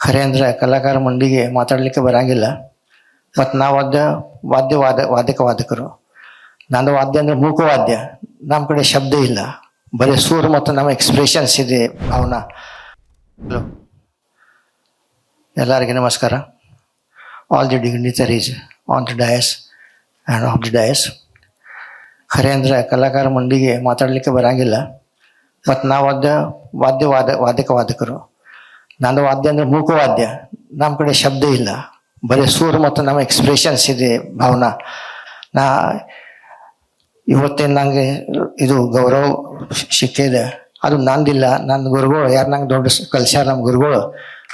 ಖರೆ ಅಂದರೆ ಕಲಾಕಾರ ಮಂದಿಗೆ ಮಾತಾಡಲಿಕ್ಕೆ ಬರಂಗಿಲ್ಲ. ಮತ್ತು ನಾವು ವಾದಕರು. ನಂದು ವಾದ್ಯ ಅಂದರೆ ಮೂಕವಾದ್ಯ. ನಮ್ಮ ಕಡೆ ಶಬ್ದ ಇಲ್ಲ, ಬರೀ ಸೂರ್ ಮತ್ತು ನಮ್ಮ ಎಕ್ಸ್ಪ್ರೆಷನ್ಸ್ ಇದೆ, ಭಾವನಾ. ಹಲೋ, ಎಲ್ಲರಿಗೆ ನಮಸ್ಕಾರ. All the dignitaries on the dais and of the dais. ಖರೆ ಅಂದರೆ ಕಲಾಕಾರ ಮಂದಿಗೆ ಮಾತಾಡಲಿಕ್ಕೆ ಬರಂಗಿಲ್ಲ. ಮತ್ತು ನಾವು ವಾದಕರು. ನಂದು ವಾದ್ಯ ಅಂದರೆ ಮೂಕವಾದ್ಯ. ನಮ್ಮ ಕಡೆ ಶಬ್ದ ಇಲ್ಲ, ಬರೀ ಸೂರ್ ಮತ್ತು ನಮ್ಮ ಎಕ್ಸ್ಪ್ರೆಷನ್ಸ್ ಇದೆ, ಭಾವನಾ. ಇವತ್ತೇನು ನನಗೆ ಇದು ಗೌರವ ಸಿಕ್ಕಿದೆ, ಅದು ನಂದಿಲ್ಲ. ನನ್ನ ಗುರುಗಳು ಯಾರು ನಂಗೆ ದೊಡ್ಡ ಕಲ್ಸ್ಯಾರ, ನಮ್ಮ ಗುರುಗಳು.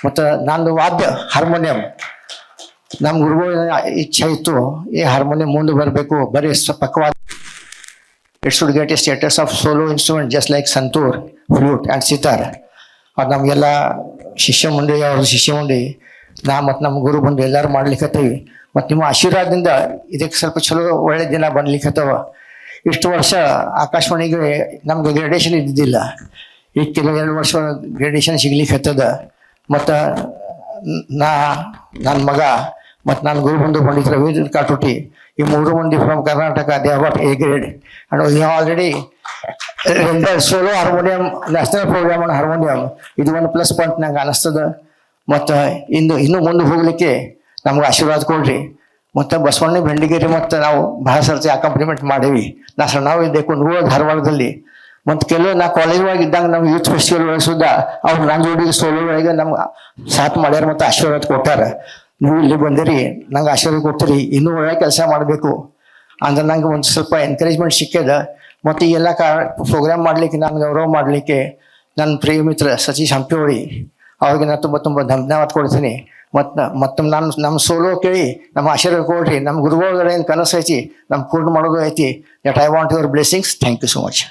ಮತ್ತು ನಂದು ವಾದ್ಯ ಹಾರ್ಮೋನಿಯಂ. ನಮ್ಮ ಗುರುಗಳು ಇಚ್ಛೆ ಇತ್ತು, ಈ ಹಾರ್ಮೋನಿಯಂ ಮುಂದೆ ಬರಬೇಕು, ಬರೀ ಪಕ್ಕವಾದ. It should get a status of solo instrument just like santoor, flute and sitar. ಅದು ನಮಗೆಲ್ಲ ಶಿಷ್ಯ ಮುಂಡೆ ಮತ್ತು ನಮ್ಮ ಗುರು ಬಂದು ಎಲ್ಲರೂ ಮಾಡ್ಲಿಕ್ಕತ್ತೀವಿ. ಮತ್ತು ನಿಮ್ಮ ಆಶೀರ್ವಾದದಿಂದ ಇದಕ್ಕೆ ಸ್ವಲ್ಪ ಚಲೋ ಒಳ್ಳೆ ದಿನ ಬಂದ್ಲಿಕ್ಕತ್ತವ. ಇಷ್ಟು ವರ್ಷ ಆಕಾಶವಾಣಿಗೆ ನಮ್ಗೆ ಗ್ರೇಡೇಷನ್ ಇದ್ದಿದ್ದಿಲ್ಲ. ಈಗ ಕೆಲವು 2 ವರ್ಷ ಗ್ರೇಡೇಷನ್ ಸಿಗ್ಲಿಕ್ಕತ್ತದ. ಮತ್ತು ನನ್ನ ಮಗ ಮತ್ತು ನನ್ನ ಗುರು ಬಂದು ಪಂಡಿತ ರವೀಂದ್ರ ಕಾಟೋಟಿ, ಈ 3 ಮಂದಿ from Karnataka, they have got A grade. And we have already solo harmonium, national programme on harmonium. ಇದು ಒಂದು ಪ್ಲಸ್ ಪಾಯಿಂಟ್ ನಂಗೆ ಅನಿಸ್ತದ. ಮತ್ತು ಇನ್ನೂ ಮುಂದೆ ಹೋಗ್ಲಿಕ್ಕೆ ನಮ್ಗೆ ಆಶೀರ್ವಾದ ಕೊಡ್ರಿ. ಮತ್ತು ಬಸವಣ್ಣ ಬೆಂಡಿಗೇರಿ ಮತ್ತು ನಾವು ಬಹಳ ಸರ್ತಿ ಅಕಾಂಪ್ಲಿಮೆಂಟ್ ಮಾಡೀವಿ. ನಾವು ಇದ್ದೆ ಕುಂದಗೋಳ ಧಾರವಾಡದಲ್ಲಿ. ಮತ್ತು ಕೆಲವು ನಾ ಕಾಲೇಜ್ ಒಳಗೆ ಇದ್ದಾಗ ನಮ್ಮ ಯೂತ್ ಫೆಸ್ಟಿವಲ್ ಒಳಗೆ ಸುದ್ದ ಅವ್ರು ನನ್ನ ಜೋಡಿಗೆ ಸೋಲೋ ಒಳಗೆ ನಮ್ಗೆ ಸಾಥ್ ಮಾಡ್ಯಾರ ಮತ್ತು ಆಶೀರ್ವಾದ ಕೊಟ್ಟಾರ. ನೀವು ಇಲ್ಲಿ ಬಂದಿರಿ, ನಂಗೆ ಆಶೀರ್ವಾದ ಕೊಡ್ತೀರಿ, ಇನ್ನೂ ಒಳ್ಳೆ ಕೆಲಸ ಮಾಡಬೇಕು ಅಂದ್ರೆ ನಂಗೆ ಒಂದು ಸ್ವಲ್ಪ ಎನ್ಕರೇಜ್ಮೆಂಟ್ ಸಿಕ್ಕಿದೆ. ಮತ್ತು ಈ ಎಲ್ಲ ಪ್ರೋಗ್ರಾಮ್ ಮಾಡಲಿಕ್ಕೆ, ನಾನು ಗೌರವ ಮಾಡಲಿಕ್ಕೆ ನನ್ನ ಪ್ರಿಯ ಮಿತ್ರ ಸತೀಶ್ ಹಂಪಿಹೊಳಿ ಅವ್ರಿಗೆ ನಾನು ತುಂಬ ಧನ್ಯವಾದ ಕೊಡ್ತೀನಿ. ಮತ್ತು ನಮ್ಮ ಸೋಲೋ ಕೇಳಿ ನಮ್ಮ ಆಶೀರ್ವಾದ ಕೊಡ್ರಿ. ನಮ್ಮ ಗುರುಗಳ ಏನು ಕನಸು ಐತಿ, ನಮ್ಮ ಪೂರ್ಣ ಮಾಡೋದು ಐತಿ. That I want your blessings. Thank you so much.